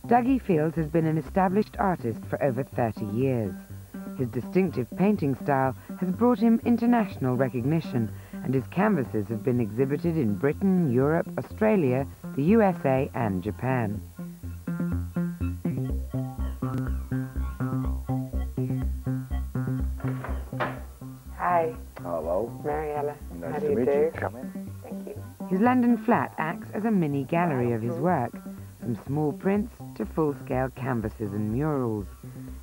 DUGGIE feels has been an established artist for over 30 years. His distinctive painting style has brought him international recognition, and his canvases have been exhibited in Britain, Europe, Australia, the USA and Japan. Hi. Hello. Mariella. Nice How to do you meet do? you. Come in. Thank you. His London flat acts as a mini gallery of his work, from small prints to full-scale canvases and murals.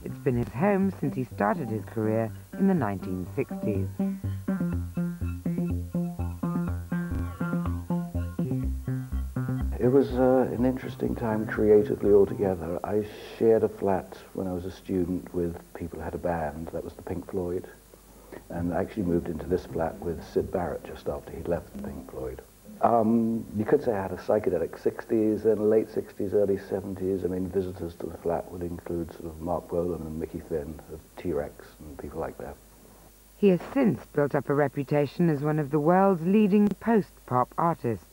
It's been his home since he started his career in the 1960s. It was an interesting time creatively altogether. I shared a flat when I was a student with people who had a band. That was the Pink Floyd. And I actually moved into this flat with Syd Barrett just after he'd left the Pink Floyd. You could say I had a psychedelic 60s and late 60s, early 70s. I mean, visitors to the flat would include sort of Mark Bolan and Mickey Finn of T-Rex and people like that. He has since built up a reputation as one of the world's leading post-pop artists.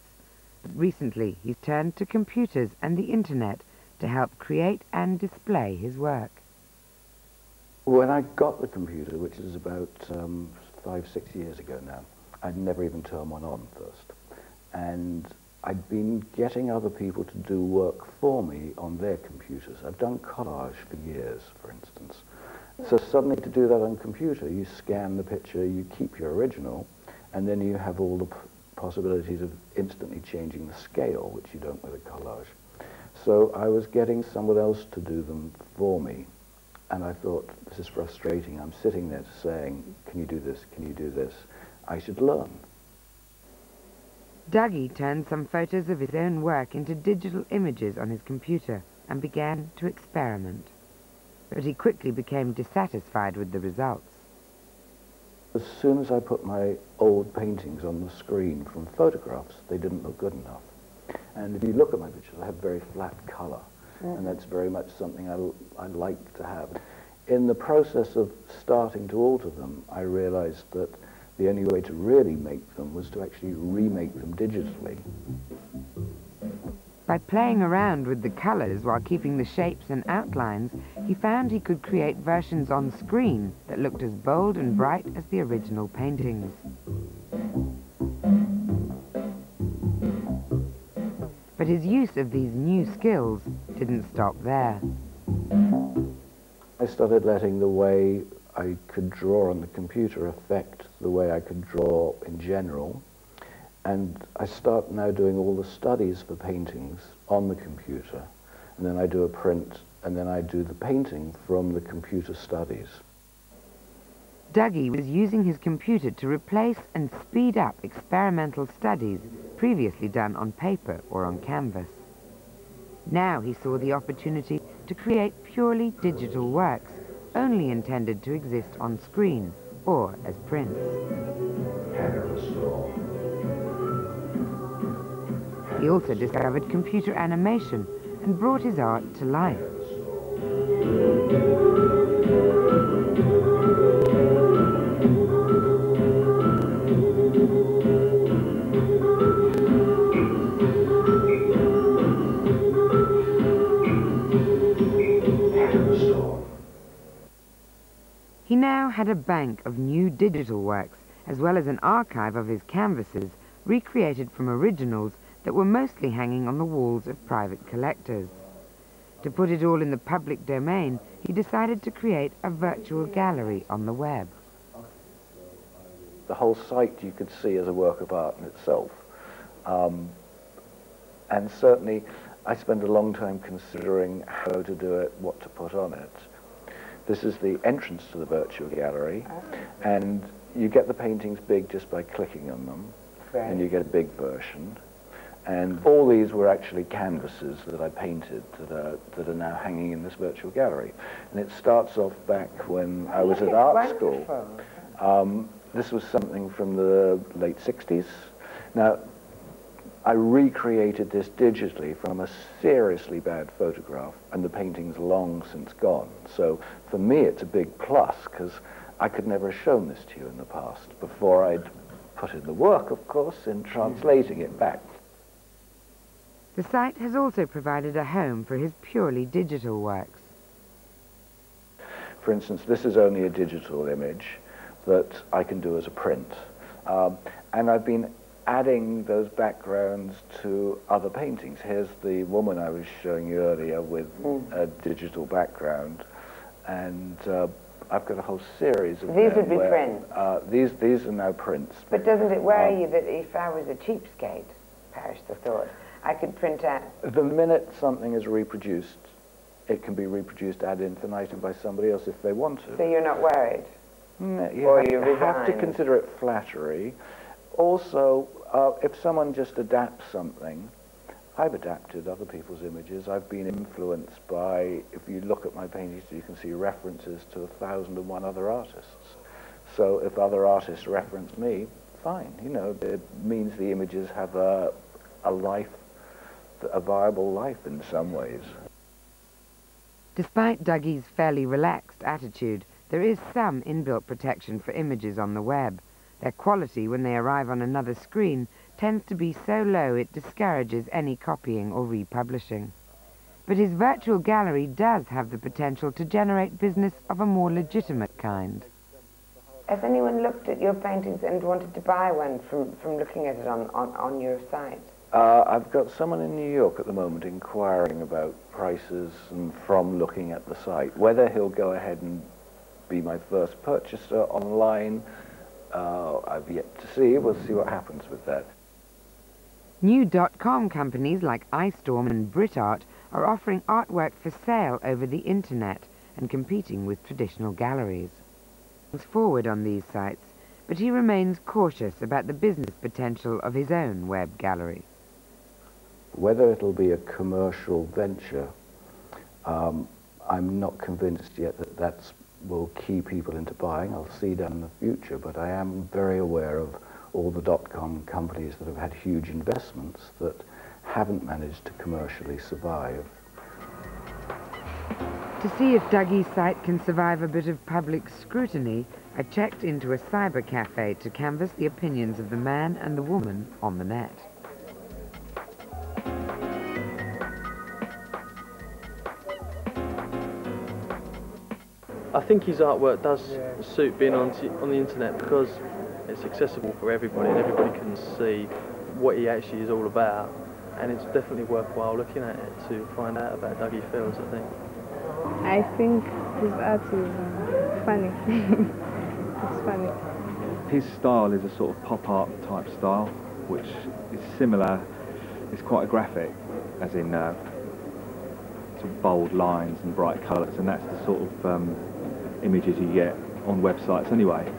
But recently, he's turned to computers and the internet to help create and display his work. When I got the computer, which is about 5-6 years ago now, I'd never even turned one on first. And I'd been getting other people to do work for me on their computers. I've done collage for years, for instance. So suddenly to do that on computer, you scan the picture, you keep your original, and then you have all the possibilities of instantly changing the scale, which you don't with a collage. So I was getting someone else to do them for me. And I thought, this is frustrating. I'm sitting there saying, can you do this? Can you do this? I should learn. DUGGIE turned some photos of his own work into digital images on his computer and began to experiment. But he quickly became dissatisfied with the results. As soon as I put my old paintings on the screen from photographs, they didn't look good enough. And if you look at my pictures, I have very flat color. And that's very much something I like to have. In the process of starting to alter them, I realized that the only way to really make them was to actually remake them digitally. By playing around with the colors while keeping the shapes and outlines, he found he could create versions on screen that looked as bold and bright as the original paintings. But his use of these new skills didn't stop there. I started letting the way I could draw on the computer affect the way I could draw in general. And I start now doing all the studies for paintings on the computer. And then I do a print, and then I do the painting from the computer studies. DUGGIE was using his computer to replace and speed up experimental studies previously done on paper or on canvas. Now he saw the opportunity to create purely digital works, only intended to exist on screen or as prints. He also discovered computer animation and brought his art to life. He now had a bank of new digital works, as well as an archive of his canvases, recreated from originals that were mostly hanging on the walls of private collectors. To put it all in the public domain, he decided to create a virtual gallery on the web. The whole site you could see as a work of art in itself. And certainly I spent a long time considering how to do it, what to put on it. This is the entrance to the virtual gallery, and you get the paintings big just by clicking on them, and you get a big version. And all these were actually canvases that I painted that are now hanging in this virtual gallery. And it starts off back when I was at art school. This was something from the late 60s. Now, I recreated this digitally from a seriously bad photograph, and the painting's long since gone. So for me, it's a big plus, because I could never have shown this to you in the past, before I'd put in the work, of course, in translating it back. The site has also provided a home for his purely digital works. For instance, this is only a digital image that I can do as a print. And I've been adding those backgrounds to other paintings. Here's the woman I was showing you earlier with a digital background. And I've got a whole series of These them would be prints? These are now prints. But doesn't it worry you that if I was a cheapskate, perish the thought, I could print out? The minute something is reproduced, it can be reproduced ad infinitum by somebody else if they want to. So you're not worried? You have to consider it flattery. Also, if someone just adapts something, I've adapted other people's images. I've been influenced by, if you look at my paintings, you can see references to 1,001 other artists. So if other artists reference me, fine. You know, it means the images have a life, a viable life in some ways. Despite DUGGIE's fairly relaxed attitude, there is some inbuilt protection for images on the web. Their quality, when they arrive on another screen, tends to be so low it discourages any copying or republishing. But his virtual gallery does have the potential to generate business of a more legitimate kind. Has anyone looked at your paintings and wanted to buy one from looking at it on your site? I've got someone in New York at the moment inquiring about prices and from looking at the site. Whether he'll go ahead and be my first purchaser online, I've yet to see. We'll see what happens with that. New .com companies like iStorm and BritArt are offering artwork for sale over the internet and competing with traditional galleries. He's forward on these sites, but he remains cautious about the business potential of his own web gallery. Whether it'll be a commercial venture, I'm not convinced yet that will key people into buying. I'll see that in the future, but I am very aware of all the .com companies that have had huge investments that haven't managed to commercially survive. To see if DUGGIE's site can survive a bit of public scrutiny, I checked into a cyber cafe to canvass the opinions of the man and the woman on the net. I think his artwork does suit being on the internet because it's accessible for everybody and everybody can see what he actually is all about, and it's definitely worthwhile looking at it to find out about DUGGIE Fields, I think. I think his art is funny. It's funny. His style is a sort of pop art type style, which is similar. It's quite a graphic, as in sort of bold lines and bright colours, and that's the sort of images you get on websites anyway.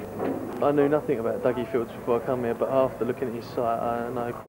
I knew nothing about DUGGIE Fields before I come here, but after looking at his site, I know